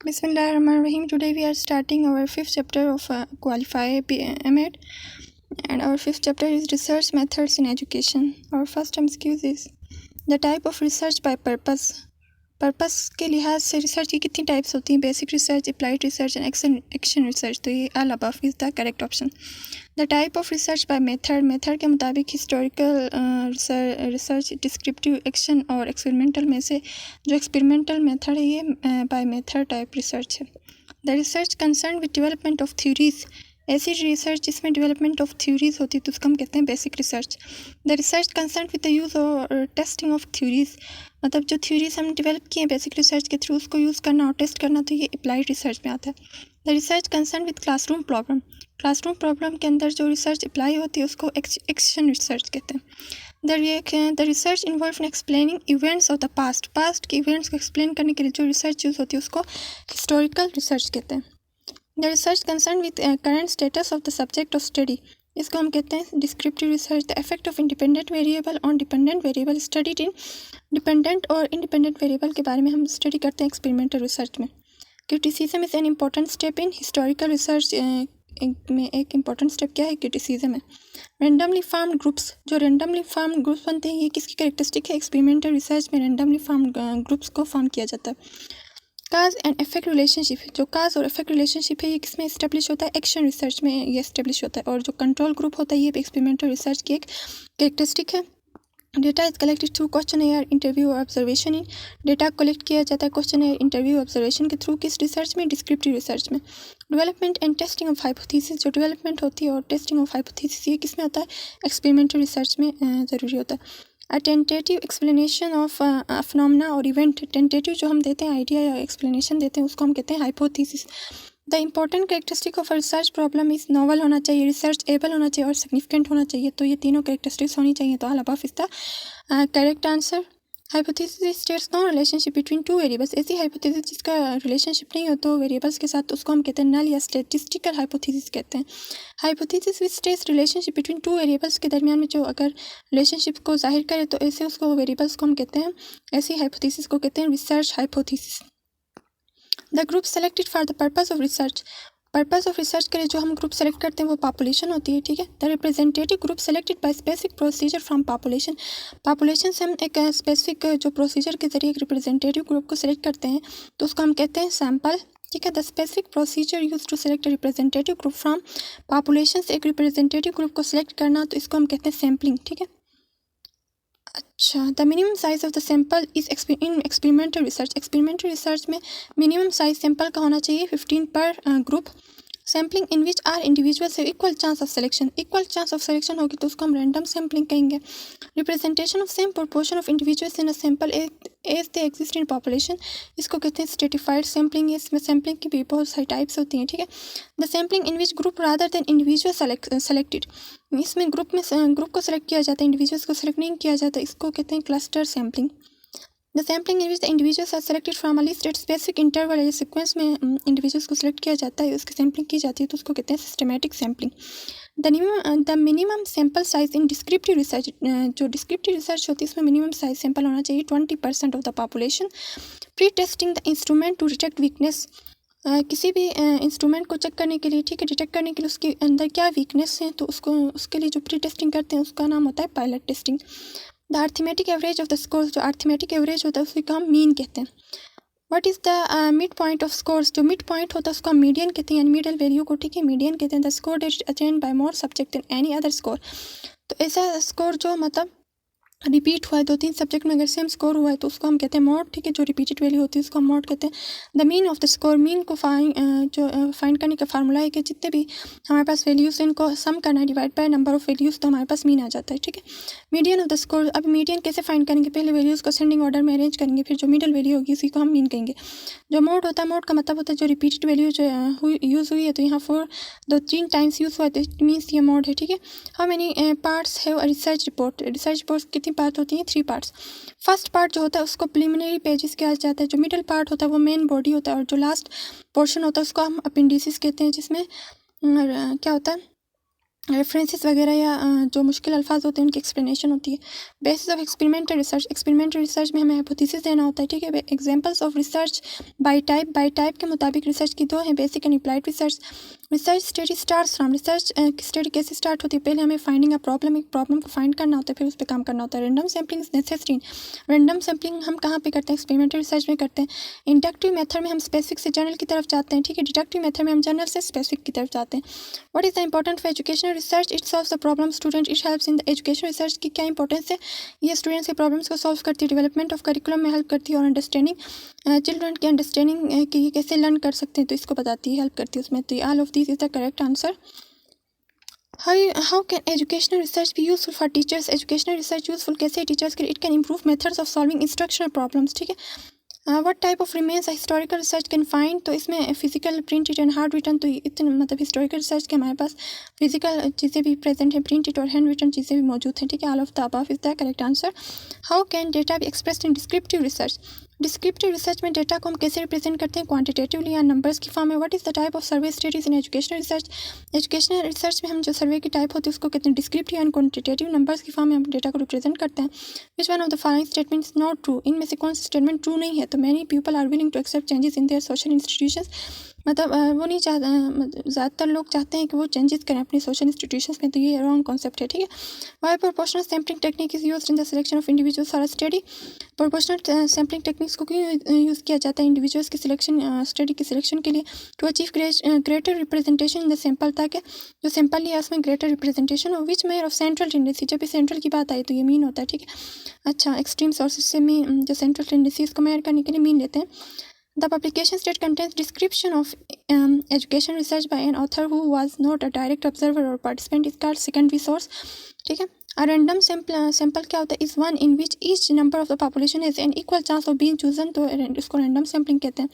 Bismillahirrahmanirrahim. Today we are starting our fifth chapter of Qualify MEd, and our fifth chapter is Research Methods in Education. Our first MCQ is the type of research by purpose. Purpose के लिहाज से research की कितनी types होती हैं? Basic research, applied research and action research. तो ये all above is the correct option. The type of research by method के मुताबिक हिस्टोरिकल रिसर्च, डिस्क्रिप्टिव, एक्शन और एक्सपेरिमेंटल में से जो एक्सपेरिमेंटल मेथड है ये बाय मेथड टाइप रिसर्च है. The research concern with development of theories. ऐसी रिसर्च जिसमें डेवलपमेंट ऑफ थ्योरीज होती है तो उसको हम कहते हैं basic research. The research concern with the use और टेस्टिंग ऑफ थ्योरीज, मतलब जो थ्योरीज हम डेवलप किए हैं बेसिक रिसर्च के थ्रू उसको यूज़ करना और टेस्ट करना, तो ये अप्लाइड रिसर्च में आता है. The research concern with classroom problem. Classroom problem के अंदर जो रिसर्च अप्लाई होती है उसको एक्शन रिसर्च कहते हैं. The research involve in explaining events of the past के इवेंट्स को एक्सप्लेन करने के लिए जो रिसर्च यूज़ होती है उसको हिस्टोरिकल रिसर्च कहते हैं. The research concern with current status of the subject of study, इसको हम कहते हैं descriptive research. The effect of independent variable on dependent variable studied in. Dependent और इंडिपेंडेंट वेरिएबल के बारे में हम स्टडी करते हैं एक्सपेरिमेंटल रिसर्च में. Criticism is an important step in historical research. में एक इम्पॉर्टेंट स्टेप क्या है? क्रिटिसिज्म है. रेंडमली फार्म्ड ग्रुप्स, जो रेंडमली फार्म्ड ग्रुप्स बनते हैं ये किसकी कैरेक्टरिस्टिक है? एक्सपेरिमेंटल रिसर्च में रेंडमली फार्म्ड ग्रुप्स को फॉर्म किया जाता है. काज एंड इफेक्ट रिलेशनशिप, जो काज और इफेक्ट रिलेशनशिप है ये किसमें इस्टेब्लिश होता है? एक्शन रिसर्च में ये इस्टेब्लिश होता है. और जो कंट्रोल ग्रुप होता है ये एक्सपेरिमेंटल रिसर्च की एक कैरेक्टरिस्टिक है. Data is collected through questionnaire, interview और ऑब्जर्वेशन. इन डेटा कलेक्ट किया जाता है क्वेश्चनएयर, इंटरव्यू, ऑब्जर्वेशन के थ्रू. किस रिसर्च में? डिस्क्रिप्टिव रिसर्च में. Development and testing of hypothesis, जो डेवलपमेंट होती है और टेस्टिंग ऑफ हाइपोथेसिस ये किस में होता है? एक्सपेरिमेंटल रिसर्च में ज़रूरी होता है. A tentative explanation of phenomena और इवेंट. टेंटेटिव जो हम देते हैं आइडिया या एक्सप्लेनेशन देते हैं उसको हम कहते हैं hypothesis. The important characteristic of a research problem is novel होना चाहिए, रिसर्च एबल होना चाहिए और सिग्निफिकेंट होना चाहिए. तो ये तीनों कैरेक्टरिस्टिक्स होनी चाहिए. तो all above is the correct answer. Hypothesis states no relationship between two variables. ऐसी हाइपोथेसिस जिसका रिलेशनशिप नहीं हो तो वेरिएबल्स के साथ, तो उसको हम कहते हैं नल या स्टैटिस्टिकल हाइपोथेसिस कहते हैं. Hypothesis which states relationship between two variables के दरमियान में जो अगर रिलेशनशिप को जाहिर करे तो ऐसे उसको वेरिएबल्स को हम कहते हैं, ऐसी हाइपोथेसिस को कहते हैं research hypothesis. The group selected for the purpose of research. Purpose of research के लिए जो हम ग्रुप सेलेक्ट करते हैं वो पॉपुलेशन होती है, ठीक है. The representative group selected by specific procedure from population. Population से हम एक स्पेसिफिक जो प्रोसीजर के जरिए एक रिप्रेजेंटेटिव ग्रुप को सेलेक्ट करते हैं तो उसको हम कहते हैं सैम्पल, ठीक है. The specific procedure use to select representative group from population से एक रिप्रेजेंटेटिव ग्रुप को सिलेक्ट करना, तो इसको हम कहते हैं सैम्पलिंग, ठीक है. अच्छा, the minimum size of the sample is in experimental research. Experimental research में मिनिमम साइज सैम्पल का होना चाहिए 15 पर group. Sampling in which are individuals है equal chance of selection. Equal chance of selection होगी तो उसको हम रैंडम सैम्पलिंग कहेंगे. Representation of same proportion of individuals in a sample as they exist in population, इसको कहते हैं स्ट्रेटिफाइड सैम्पलिंग. इसमें सैम्पलिंग की भी बहुत सारी टाइप्स होती हैं, ठीक है. The sampling in which group rather than individual selected, इसमें ग्रुप को सेलेक्ट किया जाता है, इंडिविजुअल्स को सेलेक्ट नहीं किया जाता, इसको कहते हैं cluster sampling. The sampling in which the individuals are selected from a list at specific interval, या सीक्वेंस में इंडिविजुअल्स को सेलेक्ट किया जाता है, उसकी सैम्पलिंग की जाती है, तो उसको कहते हैं systematic sampling. The minimum sample size in descriptive research, जो डिस्क्रिप्टिव रिसर्च होती है इसमें मिनिमम साइज सैम्पल होना चाहिए 20% of the population. Pre testing the instrument to detect weakness, किसी भी इंस्ट्रूमेंट को चेक करने के लिए, ठीक है, डिटेक्ट करने के लिए उसके अंदर क्या वीकनेस है तो उसके लिए जो प्री टेस्टिंग करते हैं उसका नाम होता है pilot testing. The arithmetic average of the scores, जो अर्थमेटिक एवरेज होता है उसको हम मीन कहते हैं. What is the mid point of scores, जो मिड पॉइंट होता है उसको हम मीडियन कहते हैं, यानी मिडल वैल्यू को, ठीक है, मीडियन कहते हैं. The score that attend by more subject than any other score, तो ऐसा स्कोर जो मतलब रिपीट हुआ है 2-3 सब्जेक्ट में अगर सेम स्कोर हुआ है तो उसको हम कहते हैं मोड, ठीक है. जो रिपीटेड वैल्यू होती है उसको हम मोड कहते हैं. The mean of the score, mean को फाइंड करने का फार्मूला है कि जितने भी हमारे पास वैल्यूज़ इनको सम करना है divide by number of values, तो हमारे पास मीन आ जाता है, ठीक है. मीडियन ऑफ द स्कोर, अब मीडियन कैसे फाइंड करेंगे? पहले वैल्यूज़ को असेंडिंग ऑर्डर में अरेंज करेंगे, फिर जो मिडल वैल्यू होगी उसी को हम मीन कहेंगे. जो मोड होता है, मोड का मतलब होता है जो रिपीटेड वैल्यू जो यूज़ हुई है, तो यहाँ 2-3 टाइम्स यूज़ हुआ है तो इट मीन्स ये मोड है, ठीक है. How many parts have a research report. Research report कितनी पार्ट होती हैं? 3 पार्ट्स. फर्स्ट पार्ट जो होता है उसको प्रिलिमिनरी पेजेस कहा जाता है. जो मिडिल पार्ट होता है वो मेन बॉडी होता है, और जो लास्ट पोर्शन होता है उसको हम अपेंडिसेस कहते हैं, जिसमें क्या होता है रेफरेंसेस वगैरह या जो मुश्किल अल्फाज होते हैं उनकी एक्सप्लेनेशन होती है। बेसिस ऑफ एक्सपेरिमेंटल रिसर्च में हमें हाइपोथेसिस देना होता है, ठीक है। Examples of research bye type के मुताबिक रिसर्च की दो हैं, basic and applied research study starts from research की स्टडी कैसे स्टार्ट होती है, पहले हमें फाइंडिंग अ प्रॉब्लम, एक प्रॉब्लम को फाइंड करना होता है, फिर उस पर काम करना होता है। Random sampling is necessary. Random sampling हम कहाँ पे करते हैं, एक्सपेरिमेंटल रिसर्च में करते हैं। इंडक्टिव मेथड में हम स्पेसिफिक से जनरल की तरफ जाते हैं, ठीक है। डिडक्टिव मेथड में हम जनरल से स्पेसिफिक की तरफ जाते हैं। What is the important for educational research, it solves the problem student, it helps in the educational research की क्या इंपॉर्टेंस है, ये स्टूडेंट्स के प्रॉब्लम्स को सॉल्व करती है, डेवलपमेंट ऑफ करिकुलम में हेल्प करती है, और अंडरस्टैंडिंग चिल्ड्रन की अंडरस्टैंडिंग कि ये कैसे लर्न कर सकते हैं तो इसको बताती है, हेल्प करती है उसमें। तो all of this is the correct answer. How can educational research be useful for teachers? Educational research useful कैसे है टीचर्स के लिए? It can improve methods of solving instructional problems, ठीक है। What type of remains a historical research can find? तो इसमें physical, printed and hard written, तो इतने मतलब हिस्टोरिकल रिसर्च के हमारे पास फिजिकल चीज़ें भी प्रेजेंट हैं, प्रिंटेड और हैंड रिटन चीज़ें भी मौजूद हैं, ठीक है। All of the above is the correct answer. How can data be expressed in descriptive research? Descriptive research में डेटा को हम कैसे रिप्रेजेंट करते हैं, क्वांटिटेटिवली या नंबर्स की फॉर्म में। What is the type of survey studies in educational research? Educational research में हम जो सर्वे की टाइप होती है उसको कहते हैं डिस्क्रिप्टिव एंड क्वांटिटेटिव, नंबर्स की फॉर्म में हम डेटा को रिप्रेजेंट करते हैं। Which one of the following statement is not true? इनमें से कौन सा स्टेटमेंट ट्रू नहीं है? तो many people are willing to accept changes in their social institutions, मतलब वो नहीं चाहता, ज़्यादातर लोग चाहते हैं कि वो चेंजेस करें अपने सोशल इंस्टीट्यूशंस में, तो ये रॉन्ग कॉन्सेप्ट है, ठीक है। Why proportional sampling technique is used in the selection of individuals for a study? Proportional sampling techniques को क्यों यूज़ किया जाता है इंडिविजुअल्स की सिलेक्शन, स्टडी की सिलेक्शन के लिए? To achieve greater representation in the sample, ताकि जो सैम्पल लिया उसमें ग्रेटर रिप्रेजेंटेशन हो। Which measure of central tendency, जब भी सेंट्रल की बात आई तो ये मीन होता है, ठीक है। अच्छा, एक्सट्रीम सोर्सेज से मीन जो सेंट्रल टेंडेंसी इसको मेयर करने के लिए मीन लेते हैं। The publication state contains description of education research by an author who was not a direct observer or participant is called secondary source, ठीक है। A random sample क्या होता है? Is one in which each number of the population has an equal chance of being chosen, तो इसको random sampling कहते हैं।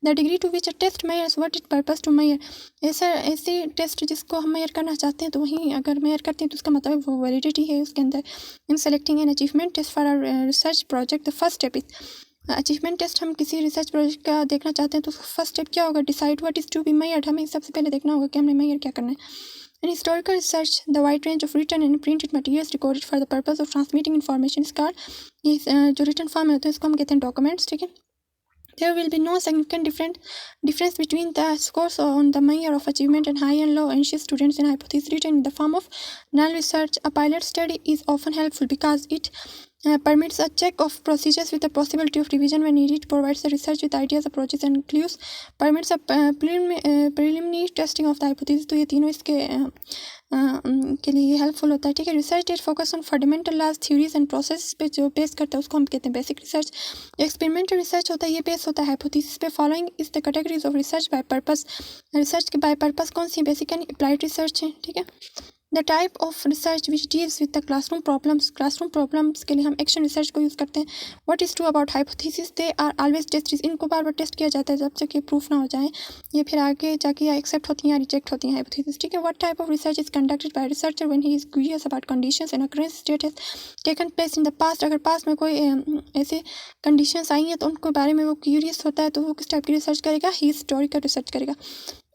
The degree to which a test measures what its purpose to measure, ऐसे test जिसको हम mayor करना चाहते हैं तो वहीं अगर मेयर करते हैं तो उसका मतलब वो वैलिडिटी है उसके अंदर। In selecting an achievement test for a research project, the first step is achievement test. हम किसी रिसर्च प्रोजेक्ट का देखना चाहते हैं तो फर्स्ट स्टेप क्या होगा? Decide what is to be measured, हमें सबसे पहले देखना होगा कि हमने मेयर क्या करना है। In historical research the wide range of written and printed materials recorded for the purpose of transmitting information is called, ये जो रिटन फॉर्म में होता है इसको हम कहते हैं डॉक्यूमेंट्स, ठीक है। There will be no significant difference between the scores on the measure of achievement and high and low anxious students in hypothesis written in the form of null research. A pilot study is often helpful because it permits a check of procedures with the possibility of revision when needed, provides the research with ideas, approaches and clues, permits a preliminary testing of the hypothesis। तो ये तीनों इसके के लिए helpful होता है, ठीक है। Research that focus on fundamental laws, theories and process पे जो बेस करता है उसको हम कहते हैं बेसिक रिसर्च। एक्सपेरिमेंटल रिसर्च होता है ये बेस होता है हाइपोथेसिस पे। Following is the categories of research by purpose, research के बाय पर्पस कौन सी? बेसिक एंड अप्लाइड रिसर्च है, ठीक है। The type of research which deals with the classroom problems, classroom problems के लिए हम एक्शन रिसर्च को यूज़ करते हैं। What is true about hypothesis, they are always tested, इनको बार बार टेस्ट किया जाता है जब तक ये प्रूफ ना हो जाए, ये फिर आगे जाके या एक्सेप्ट होती हैं या रिजेक्ट होती हैं हाइपोथेसिस, ठीक है। What type of research is conducted by researcher when he is curious about conditions and occurrences that has taken place in the past, अगर पास्ट में कोई ऐसे कंडीशंस आई हैं तो उनके बारे में वो क्यूरियस होता है तो वो किस टाइप की रिसर्च करेगा? ही हिस्टोरिकल रिसर्च करेगा।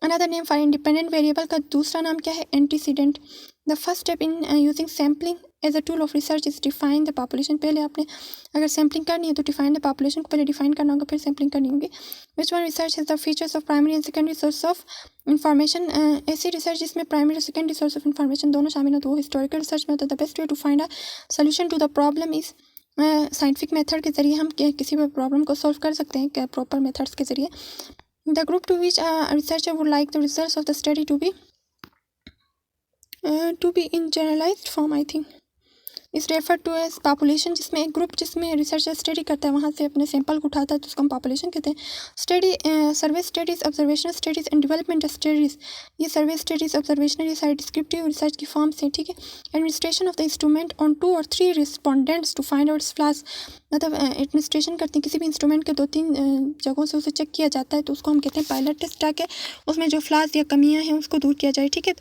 Another name for independent variable का दूसरा नाम क्या है? Antecedent. The first step in using sampling as a tool of research is define the population. पहले आपने अगर सैम्पलिंग करनी है तो डिफाइन द पॉपुलेशन को पहले डिफाइन करना होगा, फिर सैम्पलिंग करनी होगी। Which one research has the features of primary and secondary source of information, ऐसी रिसर्च जिसमें प्राइमरी और सेकेंडरी सोर्स ऑफ इन्फॉर्मेशन दोनों शामिल हो तो वो हिस्टोरिकल रिसर्च में होता है। The best way to find a solution to the problem is scientific method के जरिए हम किसी भी प्रॉब्लम को सॉल्व कर सकते हैं प्रॉपर मेथड्स के जरिए। The group to which a researcher would like the results of the study to be in generalized form, I think, is referred to as population, जिसमें एक ग्रुप जिसमें रिसर्चर स्टडी करता है वहाँ से अपने सैंपल को उठाता है तो उसको हम पॉपुलेशन कहते हैं। Study survey studies, observational studies and development studies, ये सर्वे स्टडीज़ ऑब्जर्वेशनल ये सारी डिस्क्रिप्टिव रिसर्च की फॉर्म से, ठीक है। Administration of the instrument on 2 or 3 respondents to find out flaws, मतलब एडमिनिस्ट्रेशन करते हैं किसी भी इंस्ट्रूमेंट के 2-3 जगहों से उसे चेक किया जाता है तो उसको हम कहते हैं पायलट टेस्ट, ताकि उसमें जो फ्लॉज या कमियाँ हैं उसको दूर किया जाए, ठीक है।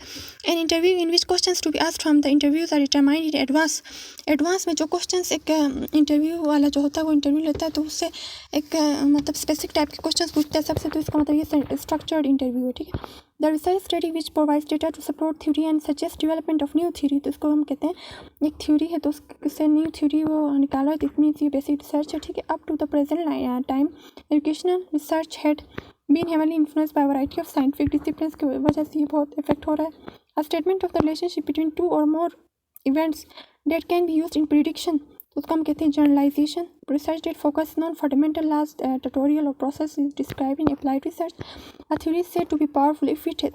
An interview in which questions to be asked from the interviewees are determined in advance, advance में जो क्वेश्चंस एक इंटरव्यू वाला जो होता है वो इंटरव्यू लेता है तो उससे एक मतलब स्पेसिफिक टाइप के क्वेश्चंस पूछता है सबसे, तो इसका मतलब ये स्ट्रक्चर्ड इंटरव्यू है, ठीक है। The research study which provides data to support theory and suggest development of new theory, तो इसको हम कहते हैं एक थ्योरी है तो उससे न्यू थ्योरी वो निकालो, इट मीन्स ये बेसिक रिसर्च है, ठीक है। Up to the present time educational research had been heavenly influenced by variety of scientific disciplines की वजह से ये बहुत इफेक्ट हो रहा है। A statement of the relationship between two और more events that can be used in prediction, तो उसको हम कहते हैं generalisation. Research that focus non fundamental laws tutorial और process is describe in applied research. A theory is said to be powerful if it,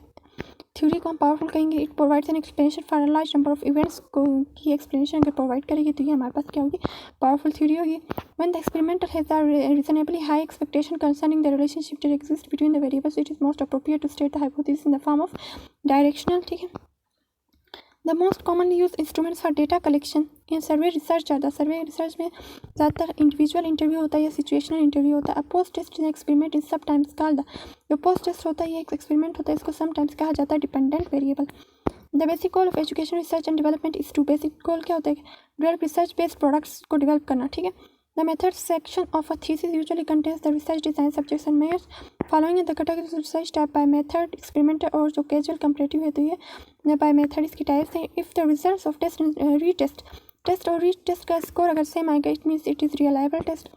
theory को हम powerful कहेंगे, it provides an explanation for a large number of events को की explanation अगर provide करेगी तो ये हमारे पास क्या होगी, पावरफुल थ्योरी होगी। When the experimental has a reasonably high expectation concerning the relationship that exist between the variables, it is most appropriate to state the hypothesis in the form of directional, ठीक है। The most commonly use instruments for data collection in survey research, ज़्यादा survey research में ज़्यादातर individual interview होता है या situational interview होता है। Post test experiment is sometimes called, जो पोस्ट टेस्ट होता है ये एक एक्सपेरिमेंट होता है, इसको समटाइम्स कहा जाता है dependent variable. The basic goal of education research and development is to, basic goal क्या होता है, डेवलप रिसर्च बेस्ड प्रोडक्ट्स को डेवलप करना, ठीक है। The method section of a thesis usually contains the research design subjects and measures following the category research type by method experimental और जो casual comparative है तो ये बाय मेथड इसकी टाइप्स हैं। If the results of test retest, test और retest का score अगर सेम आएगा it means it is reliable test.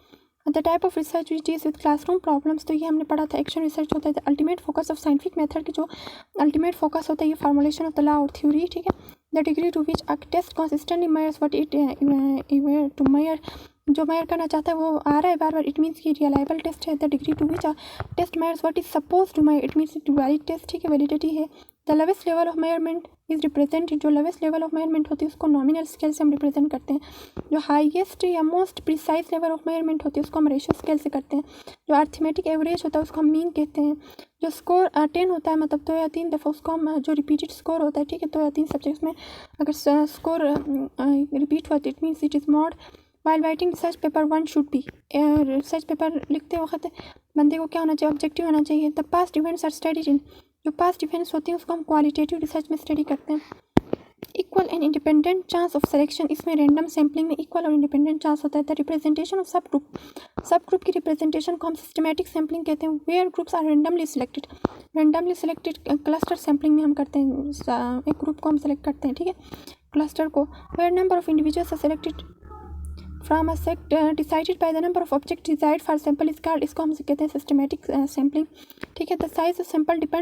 The type of research which is with classroom problems, तो ये हमने पढ़ा था एक्शन रिसर्च होता है। The ultimate focus of scientific method की जो अल्टीमेट फोकस होता है ये फॉर्मुलेशन ऑफ द लॉ और थ्योरी, ठीक है। The degree to which a test consistently measures what it to measure, जो मेयर करना चाहता है वो आ रहा है बार बार, इट मीन्स की रिलायबल टेस्ट है। The degree to which a test measures what is suppose to measure, it means it valid test, ठीक है, वैलिडिटी है। The lowest level of measurement is represented, जो लोवेस्ट लेवल ऑफ मेयरमेंट होती है उसको nominal scale से हम represent करते हैं। जो हाईएस्ट या most precise level of measurement होती है उसको हम रेशियो स्केल से करते हैं। जो अर्थमेटिक एवरेज होता है उसको हम मीन कहते हैं। जो स्कोर 10 होता है मतलब 2 या 3 दफ़ा, उसको हम जो रिपीटेड स्कोर होता है, ठीक है, 2 या 3 सब्जेक्ट्स में अगर स्कोर रिपीट हुआ तो it means it is mod. While writing research paper one should be, research paper लिखते वक्त बंदे को क्या होना चाहिए, ऑब्जेक्टिव होना चाहिए। The past events are studied in, जो पास्ट इवेंट्स होती हैं उसको हम क्वालिटेटिव रिसर्च में स्टडी करते हैं। Equal and independent chance of selection, इसमें रैंडम सैम्पलिंग में इक्वल और इंडिपेंडेंट चांस होता है। The representation of sub group की रिप्रेजेंटेशन को हम सिस्टमैटिक सैम्पलिंग कहते हैं। Where groups are randomly selected cluster sampling में हम करते हैं, एक ग्रुप को हम सेलेक्ट करते हैं, ठीक है, क्लस्टर को। Where number of individuals are selected from a set decided by the number of object desired for sample is called, इसको हम कहते हैं सिस्टमैटिक सैम्पलिंग, ठीक है। The size of sample depend